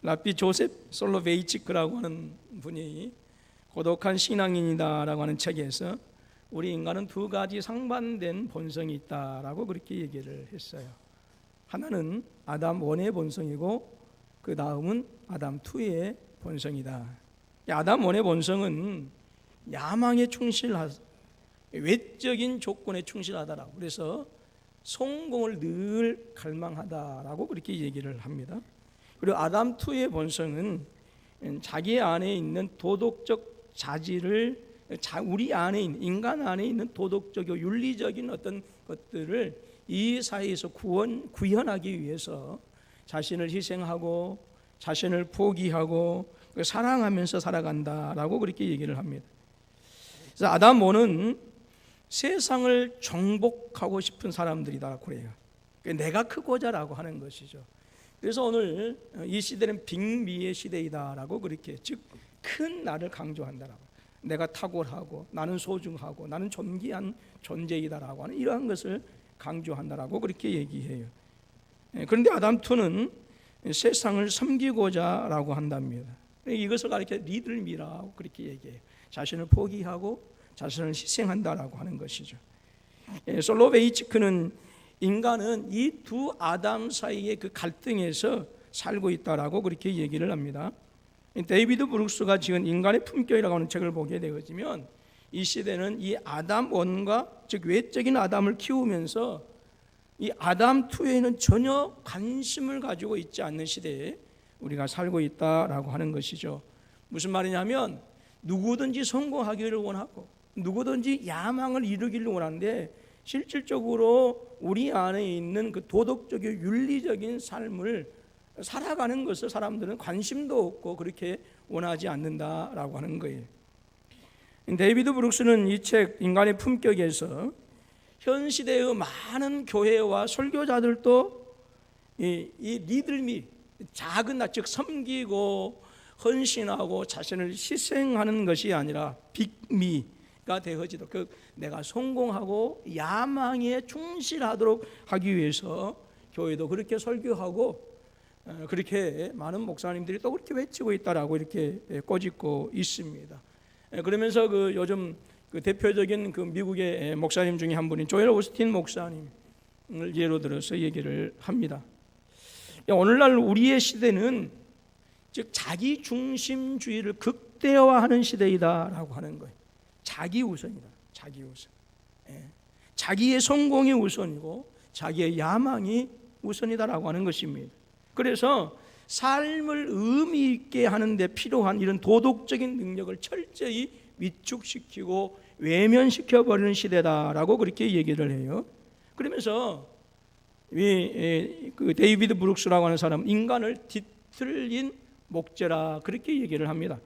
랍비 조셉 솔로베이치크라고 하는 분이 고독한 신앙인이다라고 하는 책에서 우리 인간은 두 가지 상반된 본성이 있다라고 그렇게 얘기를 했어요. 하나는 아담 1의 본성이고 그 다음은 아담 2의 본성이다. 아담 1의 본성은 야망에 충실하다, 외적인 조건에 충실하다라고, 그래서 성공을 늘 갈망하다라고 그렇게 얘기를 합니다. 그리고 아담 2의 본성은 자기 안에 있는 도덕적 자질을, 우리 안에 있는, 인간 안에 있는 도덕적이고 윤리적인 어떤 것들을 이 사회에서 구현하기 위해서 자신을 희생하고 자신을 포기하고 사랑하면서 살아간다라고 그렇게 얘기를 합니다. 그래서 아담 1은 세상을 정복하고 싶은 사람들이다 그래요. 내가 크고자라고 하는 것이죠. 그래서 오늘 이 시대는 빅미의 시대이다라고 그렇게, 즉 큰 나를 강조한다라고, 내가 탁월하고 나는 소중하고 나는 존귀한 존재이다라고 하는 이러한 것을 강조한다라고 그렇게 얘기해요. 그런데 아담 2는 세상을 섬기고자라고 한답니다. 이것을 가르쳐 리들미라고 그렇게 얘기해요. 자신을 포기하고 자신을 희생한다라고 하는 것이죠. 솔로베이치크는 인간은 이 두 아담 사이의 그 갈등에서 살고 있다라고 그렇게 얘기를 합니다. 데이비드 브룩스가 지은 인간의 품격이라고 하는 책을 보게 되어지면 이 시대는 이 아담 1과, 즉 외적인 아담을 키우면서 이 아담 2에는 전혀 관심을 가지고 있지 않는 시대에 우리가 살고 있다라고 하는 것이죠. 무슨 말이냐면 누구든지 성공하기를 원하고 누구든지 야망을 이루기를 원하는데, 실질적으로 우리 안에 있는 그 도덕적인 윤리적인 삶을 살아가는 것을 사람들은 관심도 없고 그렇게 원하지 않는다라고 하는 거예요. 데이비드 브룩스는 이 책 인간의 품격에서 현 시대의 많은 교회와 설교자들도 이 리들미, 작은 나, 즉 섬기고 헌신하고 자신을 희생하는 것이 아니라 빅미가 되어지도, 내가 성공하고 야망에 충실하도록 하기 위해서 교회도 그렇게 설교하고 그렇게 많은 목사님들이 또 그렇게 외치고 있다라고 이렇게 꼬집고 있습니다. 그러면서 요즘 대표적인 미국의 목사님 중에 한 분인 조엘 오스틴 목사님을 예로 들어서 얘기를 합니다. 오늘날 우리의 시대는 즉 자기 중심주의를 극대화하는 시대이다라고 하는 거예요. 자기 우선이다. 자기 우선. 자기의 성공이 우선이고 자기의 야망이 우선이다라고 하는 것입니다. 그래서 삶을 의미 있게 하는 데 필요한 이런 도덕적인 능력을 철저히 위축시키고 외면시켜버리는 시대다라고 그렇게 얘기를 해요. 그러면서 그 데이비드 브룩스라고 하는 사람, 인간을 뒤틀린 목재라 그렇게 얘기를 합니다.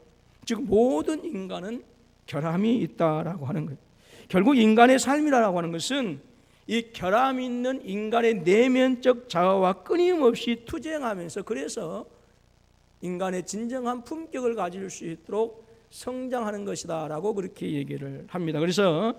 즉 모든 인간은 결함이 있다라고 하는 거예요. 결국 인간의 삶이라고 하는 것은 이 결함 있는 인간의 내면적 자아와 끊임없이 투쟁하면서, 그래서 인간의 진정한 품격을 가질 수 있도록 성장하는 것이다 라고 그렇게 얘기를 합니다. 그래서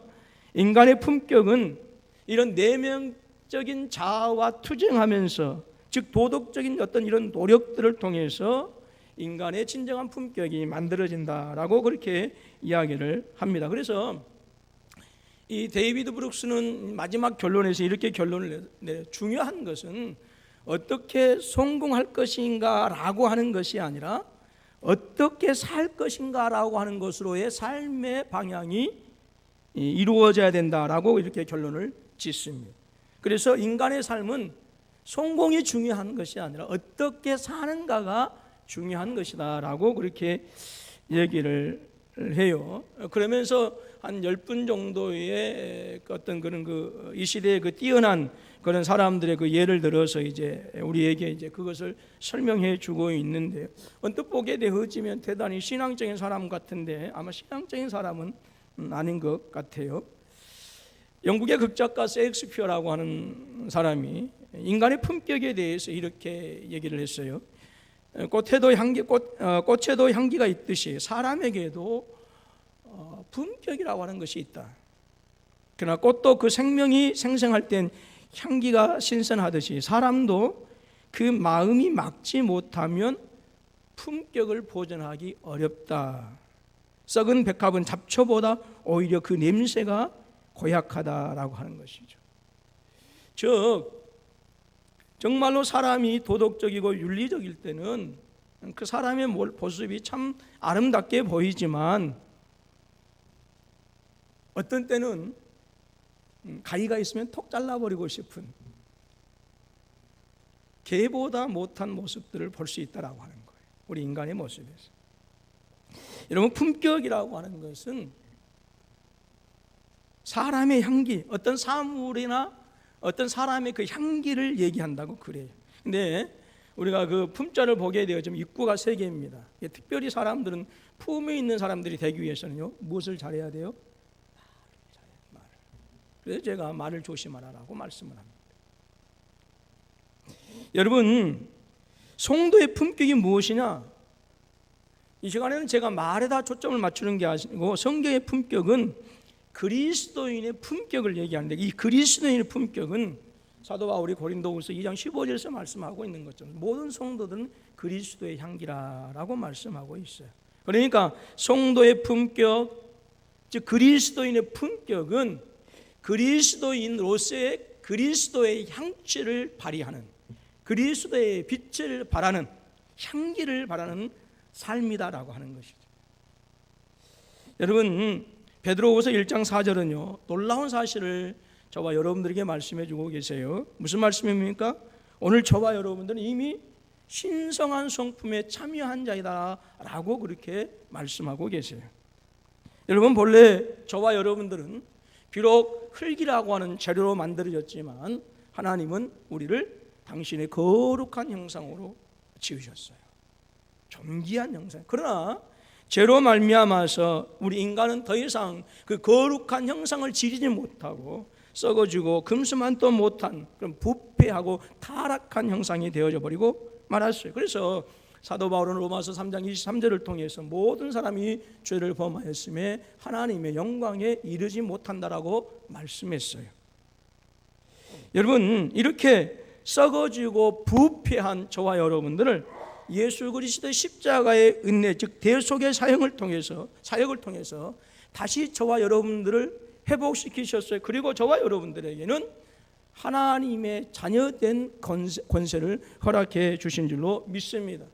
인간의 품격은 이런 내면적인 자아와 투쟁하면서, 즉 도덕적인 어떤 이런 노력들을 통해서 인간의 진정한 품격이 만들어진다라고 그렇게 이야기를 합니다. 그래서 이 데이비드 브룩스는 마지막 결론에서 이렇게 결론을 내요. 중요한 것은 어떻게 성공할 것인가라고 하는 것이 아니라 어떻게 살 것인가라고 하는 것으로의 삶의 방향이 이루어져야 된다라고 이렇게 결론을 짓습니다. 그래서 인간의 삶은 성공이 중요한 것이 아니라 어떻게 사는가가 중요한 것이다라고 그렇게 얘기를 해요. 그러면서 한 10분 정도의 어떤 그런 이 시대의 뛰어난 그런 사람들의 예를 들어서 이제 우리에게 이제 그것을 설명해 주고 있는데요. 언뜻 보게 되어지면 대단히 신앙적인 사람 같은데 아마 신앙적인 사람은 아닌 것 같아요. 영국의 극작가 셰익스피어라고 하는 사람이 인간의 품격에 대해서 이렇게 얘기를 했어요. 꽃에도 향기가 있듯이 사람에게도 품격이라고 하는 것이 있다. 그러나 꽃도 그 생명이 생생할 땐 향기가 신선하듯이 사람도 그 마음이 막지 못하면 품격을 보존하기 어렵다. 썩은 백합은 잡초보다 오히려 그 냄새가 고약하다라고 하는 것이죠. 즉 정말로 사람이 도덕적이고 윤리적일 때는 그 사람의 모습이 참 아름답게 보이지만 어떤 때는 가위가 있으면 톡 잘라버리고 싶은 개보다 못한 모습들을 볼 수 있다라고 하는 거예요. 우리 인간의 모습에서. 여러분, 품격이라고 하는 것은 사람의 향기, 어떤 사물이나 어떤 사람의 그 향기를 얘기한다고 그래요. 근데 우리가 그 품자를 보게 되어 좀 입구가 3개입니다. 특별히 사람들은 품이 있는 사람들이 되기 위해서는요, 무엇을 잘해야 돼요? 말을. 그래서 제가 말을 조심하라고 말씀을 합니다. 여러분, 성도의 품격이 무엇이냐? 이 시간에는 제가 말에다 초점을 맞추는 게 아니고 성경의 품격은 그리스도인의 품격을 얘기하는데, 이 그리스도인의 품격은 사도 바울이 고린도후서 2장 15절에서 말씀하고 있는 것처럼 모든 성도들은 그리스도의 향기라라고 말씀하고 있어요. 그러니까 성도의 품격, 즉 그리스도인의 품격은 그리스도인으로서의 그리스도의 향취를 발휘하는, 그리스도의 빛을 발하는, 향기를 발하는 삶이다라고 하는 것이죠. 여러분, 베드로후서 1장 4절은요 놀라운 사실을 저와 여러분들에게 말씀해 주고 계세요. 무슨 말씀입니까? 오늘 저와 여러분들은 이미 신성한 성품에 참여한 자이다 라고 그렇게 말씀하고 계세요. 여러분, 본래 저와 여러분들은 비록 흙이라고 하는 재료로 만들어졌지만 하나님은 우리를 당신의 거룩한 형상으로 지으셨어요. 존귀한 형상. 그러나 죄로 말미암아서 우리 인간은 더 이상 그 거룩한 형상을 지키지 못하고 썩어지고 금수만도 못한 그런 부패하고 타락한 형상이 되어져 버리고 말았어요. 그래서 사도 바울은 로마서 3장 23절을 통해서 모든 사람이 죄를 범하였음에 하나님의 영광에 이르지 못한다라고 말씀했어요. 여러분, 이렇게 썩어지고 부패한 저와 여러분들을 예수 그리스도의 십자가의 은혜, 즉 대속의 사역을 통해서 다시 저와 여러분들을 회복시키셨어요. 그리고 저와 여러분들에게는 하나님의 자녀된 권세를 허락해 주신 줄로 믿습니다.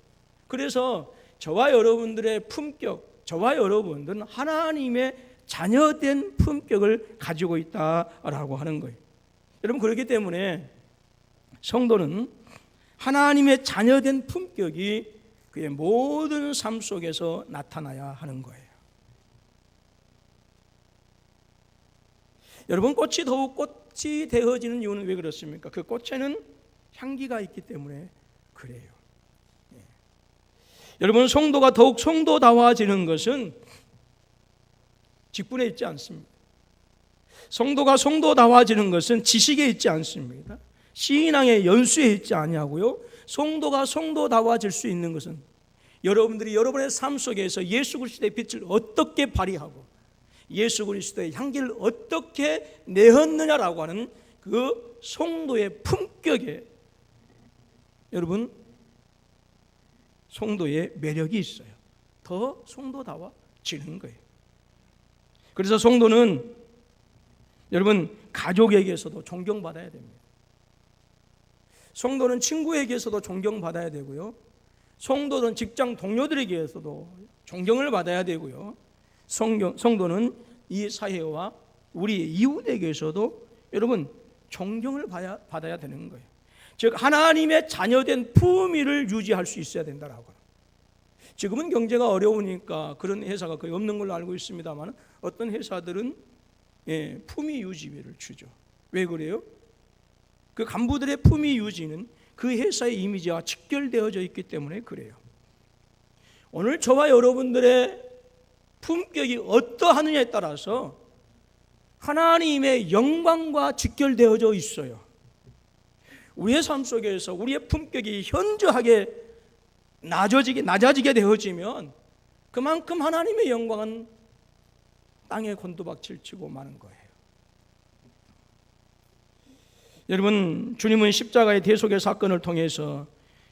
그래서 저와 여러분들의 품격, 저와 여러분들은 하나님의 자녀된 품격을 가지고 있다라고 하는 거예요. 여러분, 그렇기 때문에 성도는 하나님의 자녀된 품격이 그의 모든 삶 속에서 나타나야 하는 거예요. 여러분, 꽃이 더욱 꽃이 되어지는 이유는 왜 그렇습니까? 그 꽃에는 향기가 있기 때문에 그래요. 여러분, 성도가 더욱 성도다워지는 것은 직분에 있지 않습니다. 성도가 성도다워지는 것은 지식에 있지 않습니다. 시인왕의 연수에 있지 아니하고요. 성도가 성도다워질 수 있는 것은 여러분들이 여러분의 삶 속에서 예수 그리스도의 빛을 어떻게 발휘하고 예수 그리스도의 향기를 어떻게 내었느냐라고 하는 그 성도의 품격에 여러분 성도의 매력이 있어요. 더 성도다워지는 거예요. 그래서 성도는 여러분 가족에게서도 존경받아야 됩니다. 성도는 친구에게서도 존경받아야 되고요. 성도는 직장 동료들에게서도 존경을 받아야 되고요. 성도는 이 사회와 우리 이웃에게서도 여러분 존경을 받아야 되는 거예요. 즉 하나님의 자녀된 품위를 유지할 수 있어야 된다라고. 지금은 경제가 어려우니까 그런 회사가 거의 없는 걸로 알고 있습니다만 어떤 회사들은 품위 유지비를 주죠. 왜 그래요? 그 간부들의 품위 유지는 그 회사의 이미지와 직결되어져 있기 때문에 그래요. 오늘 저와 여러분들의 품격이 어떠하느냐에 따라서 하나님의 영광과 직결되어져 있어요. 우리의 삶 속에서 우리의 품격이 현저하게 낮아지게 되어지면 그만큼 하나님의 영광은 땅에 곤두박질 치고 마는 거예요. 여러분, 주님은 십자가의 대속의 사건을 통해서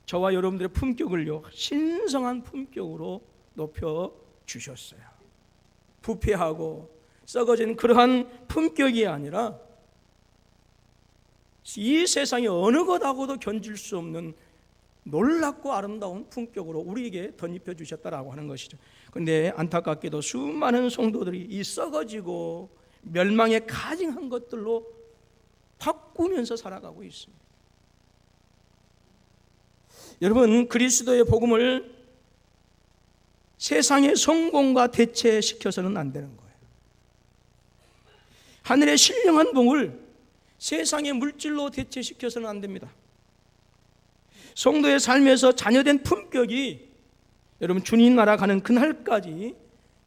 저와 여러분들의 품격을요 신성한 품격으로 높여 주셨어요. 부패하고 썩어진 그러한 품격이 아니라 이 세상에 어느 것하고도 견줄 수 없는 놀랍고 아름다운 품격으로 우리에게 덧입혀 주셨다라고 하는 것이죠. 그런데 안타깝게도 수많은 성도들이 이 썩어지고 멸망에 가증한 것들로 바꾸면서 살아가고 있습니다. 여러분, 그리스도의 복음을 세상의 성공과 대체시켜서는 안 되는 거예요. 하늘의 신령한 복을 세상의 물질로 대체시켜서는 안 됩니다. 성도의 삶에서 자녀된 품격이 여러분 주님 나라 가는 그날까지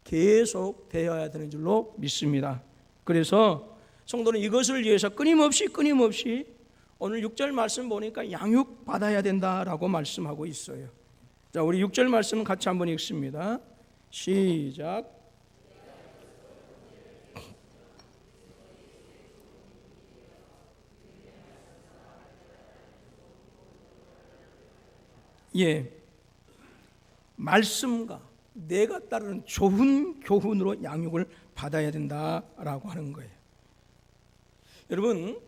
계속 되어야 되는 줄로 믿습니다. 그래서 성도는 이것을 위해서 끊임없이 오늘 6절 말씀 보니까 양육받아야 된다라고 말씀하고 있어요. 자, 우리 6절 말씀 같이 한번 읽습니다. 시작. 예, 말씀과 내가 따르는 좋은 교훈으로 양육을 받아야 된다라고 하는 거예요. 여러분,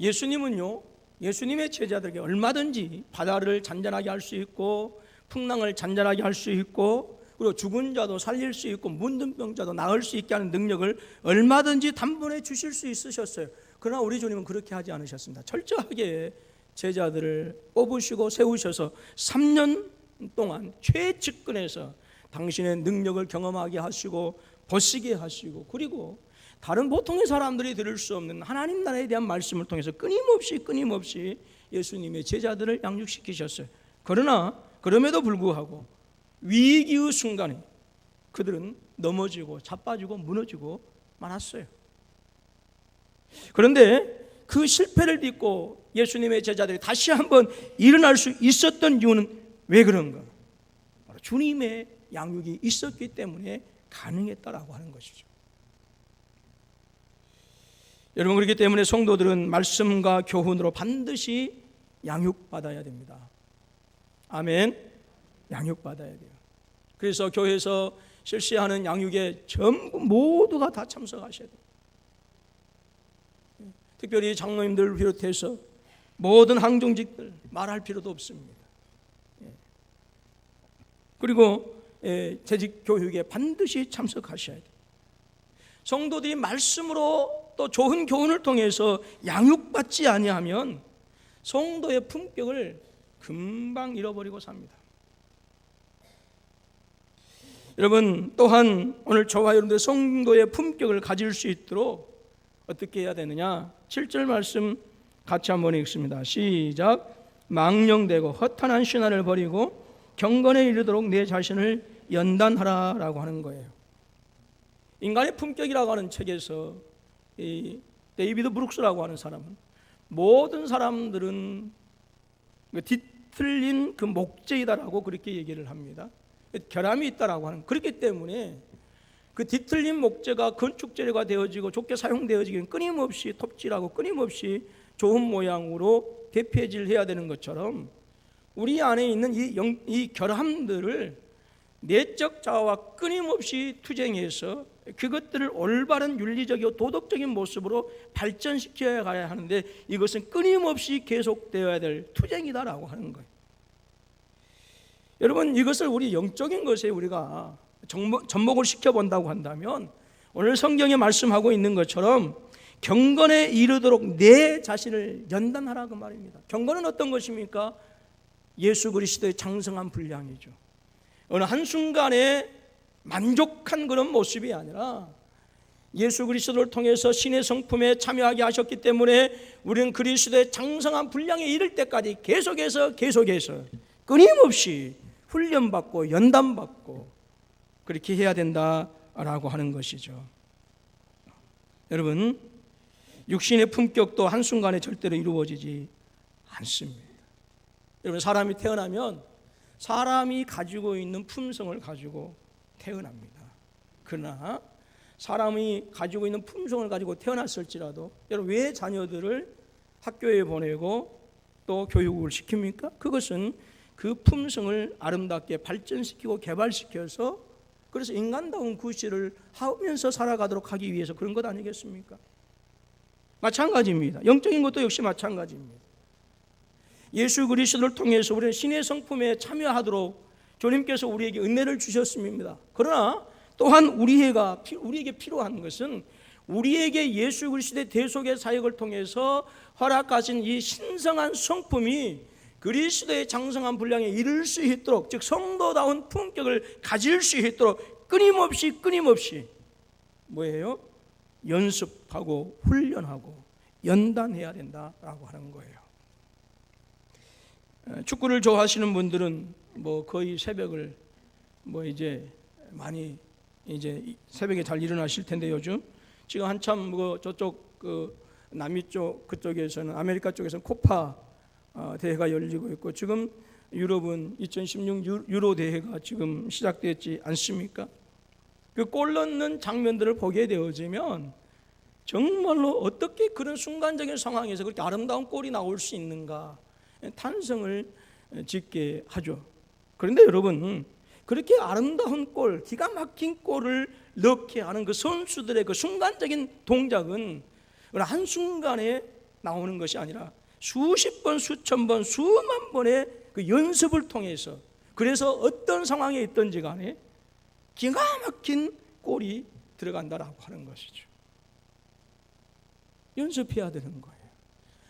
예수님은요, 예수님의 제자들에게 얼마든지 바다를 잔잔하게 할 수 있고 풍랑을 잔잔하게 할 수 있고 그리고 죽은 자도 살릴 수 있고 문둥 병자도 나을 수 있게 하는 능력을 얼마든지 단번에 주실 수 있으셨어요. 그러나 우리 주님은 그렇게 하지 않으셨습니다. 철저하게 제자들을 뽑으시고 세우셔서 3년 동안 최측근에서 당신의 능력을 경험하게 하시고 보시게 하시고 그리고 다른 보통의 사람들이 들을 수 없는 하나님 나라에 대한 말씀을 통해서 끊임없이 예수님의 제자들을 양육시키셨어요. 그러나 그럼에도 불구하고 위기의 순간에 그들은 넘어지고 자빠지고 무너지고 말았어요. 그런데 그 실패를 딛고 예수님의 제자들이 다시 한번 일어날 수 있었던 이유는 왜 그런가? 바로 주님의 양육이 있었기 때문에 가능했다라고 하는 것이죠. 여러분, 그렇기 때문에 성도들은 말씀과 교훈으로 반드시 양육받아야 됩니다. 아멘. 양육받아야 돼요. 그래서 교회에서 실시하는 양육에 전부 모두가 다 참석하셔야 돼요. 특별히 장로님들 비롯해서 모든 항종직들 말할 필요도 없습니다. 그리고 재직 교육에 반드시 참석하셔야 돼요. 성도들이 말씀으로 또 좋은 교훈을 통해서 양육받지 아니하면 성도의 품격을 금방 잃어버리고 삽니다. 여러분, 또한 오늘 저와 여러분들 성도의 품격을 가질 수 있도록 어떻게 해야 되느냐? 7절 말씀 같이 한번 읽습니다. 시작. 망령되고 허탄한 신화를 버리고 경건에 이르도록 내 자신을 연단하라라고 하는 거예요. 인간의 품격이라고 하는 책에서 이 데이비드 브룩스라고 하는 사람은 모든 사람들은 뒤틀린 그 목재이다라고 그렇게 얘기를 합니다. 결함이 있다라고 하는. 그렇기 때문에 그 뒤틀린 목재가 건축재료가 되어지고 좋게 사용되어지기는 끊임없이 톱질하고 끊임없이 좋은 모양으로 대패질해야 되는 것처럼 우리 안에 있는 이 결함들을 내적 자아와 끊임없이 투쟁해서 그것들을 올바른 윤리적이고 도덕적인 모습으로 발전시켜야 가야 하는데 이것은 끊임없이 계속되어야 될 투쟁이다라고 하는 거예요. 여러분, 이것을 우리 영적인 것에 우리가 접목을 시켜본다고 한다면 오늘 성경에 말씀하고 있는 것처럼 경건에 이르도록 내 자신을 연단하라 그 말입니다. 경건은 어떤 것입니까? 예수 그리스도의 장성한 분량이죠. 어느 한순간에 만족한 그런 모습이 아니라 예수 그리스도를 통해서 신의 성품에 참여하게 하셨기 때문에 우리는 그리스도의 장성한 분량에 이를 때까지 계속해서 끊임없이 훈련받고 연단받고 그렇게 해야 된다라고 하는 것이죠. 여러분, 육신의 품격도 한순간에 절대로 이루어지지 않습니다. 여러분, 사람이 태어나면 사람이 가지고 있는 품성을 가지고 태어납니다. 그러나 사람이 가지고 있는 품성을 가지고 태어났을지라도 여러분, 왜 자녀들을 학교에 보내고 또 교육을 시킵니까? 그것은 그 품성을 아름답게 발전시키고 개발시켜서 그래서 인간다운 구실을 하면서 살아가도록 하기 위해서 그런 것 아니겠습니까? 마찬가지입니다. 영적인 것도 역시 마찬가지입니다. 예수 그리스도를 통해서 우리는 신의 성품에 참여하도록 주님께서 우리에게 은혜를 주셨습니다. 그러나 또한 우리에게 필요한 것은 우리에게 예수 그리스도의 대속의 사역을 통해서 허락하신 이 신성한 성품이 그리스도의 장성한 분량에 이를 수 있도록, 즉 성도다운 품격을 가질 수 있도록 끊임없이 뭐예요? 연습하고 훈련하고 연단해야 된다라고 하는 거예요. 축구를 좋아하시는 분들은 거의 새벽을 이제 많이 새벽에 잘 일어나실 텐데 요즘 지금 한참 저쪽 남미 쪽 그쪽에서는 아메리카 쪽에서는 코파 대회가 열리고 있고 지금 유럽은 2016 유로 대회가 지금 시작됐지 않습니까? 그 골 넣는 장면들을 보게 되어지면 정말로 어떻게 그런 순간적인 상황에서 그렇게 아름다운 골이 나올 수 있는가 탄성을 짓게 하죠. 그런데 여러분 그렇게 아름다운 골, 기가 막힌 골을 넣게 하는 그 선수들의 그 순간적인 동작은 한순간에 나오는 것이 아니라 수십 번, 수천 번, 수만 번의 그 연습을 통해서 그래서 어떤 상황에 있든지 간에 기가 막힌 골이 들어간다라고 하는 것이죠. 연습해야 되는 거예요.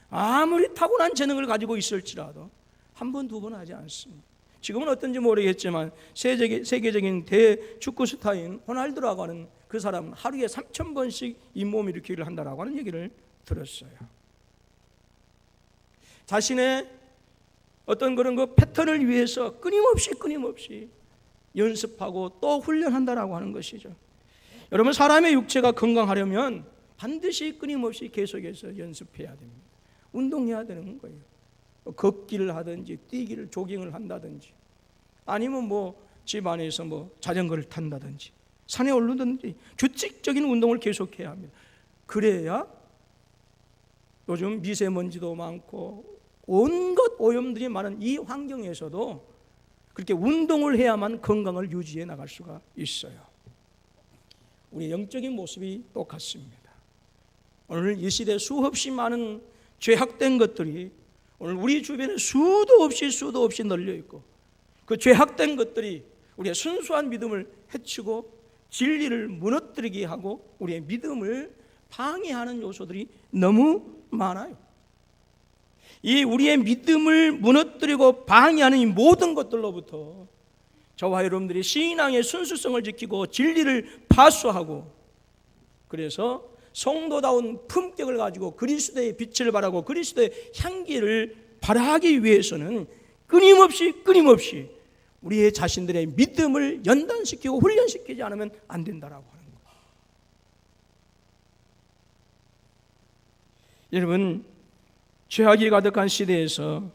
아무리 타고난 재능을 가지고 있을지라도 한 번, 두 번 하지 않습니다. 지금은 어떤지 모르겠지만 세계적인 대축구 스타인 호날두라고 하는 그 사람은 하루에 3,000번씩 잇몸 일으키기를 한다라고 하는 얘기를 들었어요. 자신의 어떤 그런 그 패턴을 위해서 끊임없이 연습하고 또 훈련한다라고 하는 것이죠. 여러분 사람의 육체가 건강하려면 반드시 끊임없이 계속해서 연습해야 됩니다. 운동해야 되는 거예요. 걷기를 하든지 뛰기를 조깅을 한다든지 아니면 집 안에서 자전거를 탄다든지 산에 오르든지 규칙적인 운동을 계속해야 합니다. 그래야 요즘 미세먼지도 많고 온갖 오염들이 많은 이 환경에서도 그렇게 운동을 해야만 건강을 유지해 나갈 수가 있어요. 우리 영적인 모습이 똑같습니다. 오늘 이 시대에 수없이 많은 죄악된 것들이 오늘 우리 주변에 수도 없이 널려 있고 그 죄악된 것들이 우리의 순수한 믿음을 해치고 진리를 무너뜨리게 하고 우리의 믿음을 방해하는 요소들이 너무 많아요. 이 우리의 믿음을 무너뜨리고 방해하는 이 모든 것들로부터 저와 여러분들이 신앙의 순수성을 지키고 진리를 파수하고 그래서 성도다운 품격을 가지고 그리스도의 빛을 발하고 그리스도의 향기를 발하기 위해서는 끊임없이 우리의 자신들의 믿음을 연단시키고 훈련시키지 않으면 안 된다라고 하는 거예요. 여러분 죄악이 가득한 시대에서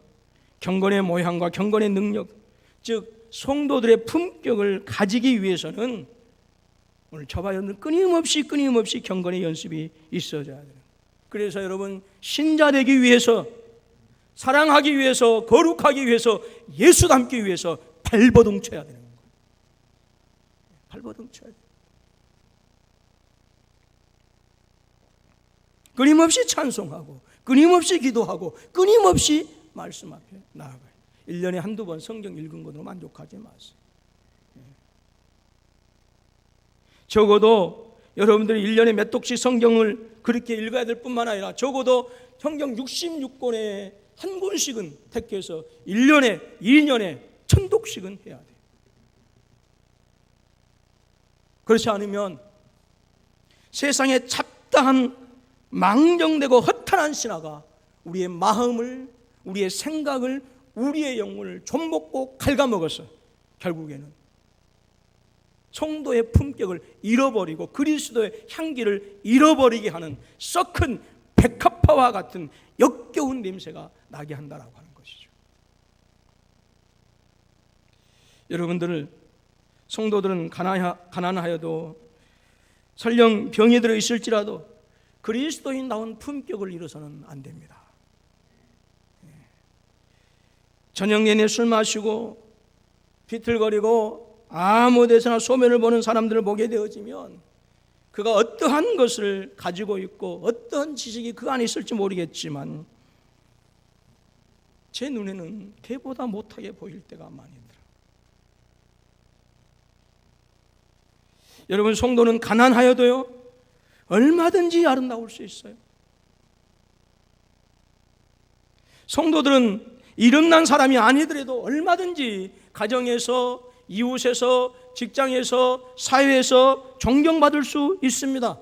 경건의 모양과 경건의 능력, 즉 성도들의 품격을 가지기 위해서는 오늘 저와 여러분 끊임없이 경건의 연습이 있어져야 돼요. 그래서 여러분 신자 되기 위해서, 사랑하기 위해서, 거룩하기 위해서, 예수 닮기 위해서 발버둥 쳐야 되는 거예요. 발버둥 쳐야 돼요. 끊임없이 찬송하고 끊임없이 기도하고 끊임없이 말씀 앞에 나아가요. 1년에 한두 번 성경 읽은 것으로 만족하지 마세요. 적어도 여러분들이 1년에 몇 독씩 성경을 그렇게 읽어야 될 뿐만 아니라 적어도 성경 66권에 한 권씩은 택해서 1년에 2년에 1000독씩은 해야 돼요. 그렇지 않으면 세상에 잡다한 망정되고 허탄한 신화가 우리의 마음을, 우리의 생각을, 우리의 영혼을 좀먹고 갉아먹어서 결국에는 성도의 품격을 잃어버리고 그리스도의 향기를 잃어버리게 하는 썩은 백합화와 같은 역겨운 냄새가 나게 한다라고 하는 것이죠. 여러분들 성도들은 가난하여도 설령 병이 들어 있을지라도 그리스도인다운 품격을 잃어서는 안 됩니다. 저녁 내내 술 마시고 비틀거리고 아무 데서나 소변을 보는 사람들을 보게 되어지면 그가 어떠한 것을 가지고 있고 어떠한 지식이 그 안에 있을지 모르겠지만 제 눈에는 걔보다 못하게 보일 때가 많이 들어요. 여러분, 성도는 가난하여도요 얼마든지 아름다울 수 있어요. 성도들은 이름난 사람이 아니더라도 얼마든지 가정에서, 이웃에서, 직장에서, 사회에서 존경받을 수 있습니다.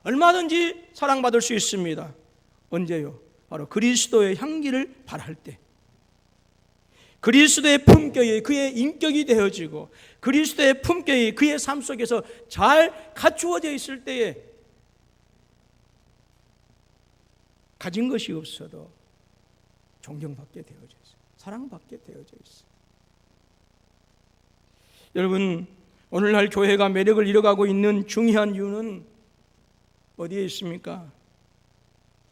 얼마든지 사랑받을 수 있습니다. 언제요? 바로 그리스도의 향기를 발할 때, 그리스도의 품격이 그의 인격이 되어지고 그리스도의 품격이 그의 삶 속에서 잘 갖추어져 있을 때에 가진 것이 없어도 존경받게 되어져 있어요. 사랑받게 되어져 있어요. 여러분, 오늘날 교회가 매력을 잃어가고 있는 중요한 이유는 어디에 있습니까?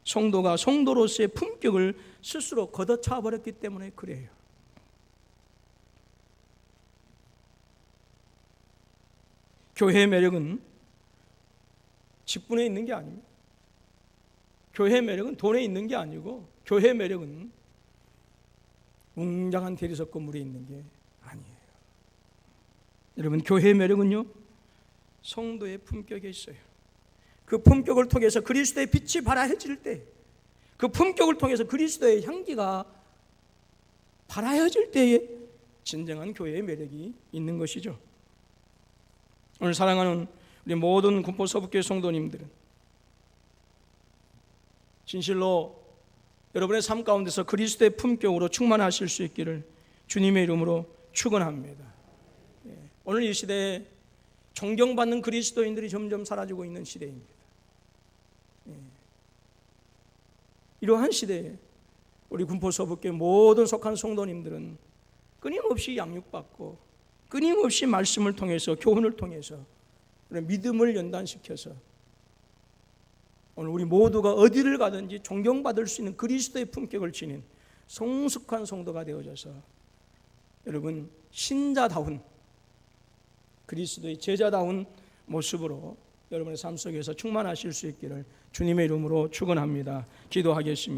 성도가 성도로서의 품격을 스스로 걷어차 버렸기 때문에 그래요. 교회의 매력은 직분에 있는 게 아닙니다. 교회의 매력은 돈에 있는 게 아니고 교회의 매력은 웅장한 대리석 건물에 있는 게 아니에요. 여러분, 교회의 매력은요 성도의 품격에 있어요. 그 품격을 통해서 그리스도의 빛이 발하여질 때, 그 품격을 통해서 그리스도의 향기가 발하여질 때에 진정한 교회의 매력이 있는 것이죠. 오늘 사랑하는 우리 모든 군포 서북교회 성도님들은 진실로 여러분의 삶 가운데서 그리스도의 품격으로 충만하실 수 있기를 주님의 이름으로 축원합니다. 오늘 이 시대에 존경받는 그리스도인들이 점점 사라지고 있는 시대입니다. 이러한 시대에 우리 군포 서북교회 모든 속한 성도님들은 끊임없이 양육받고 끊임없이 말씀을 통해서, 교훈을 통해서 믿음을 연단시켜서 오늘 우리 모두가 어디를 가든지 존경받을 수 있는 그리스도의 품격을 지닌 성숙한 성도가 되어져서 여러분 신자다운, 그리스도의 제자다운 모습으로 여러분의 삶 속에서 충만하실 수 있기를 주님의 이름으로 축원합니다. 기도하겠습니다.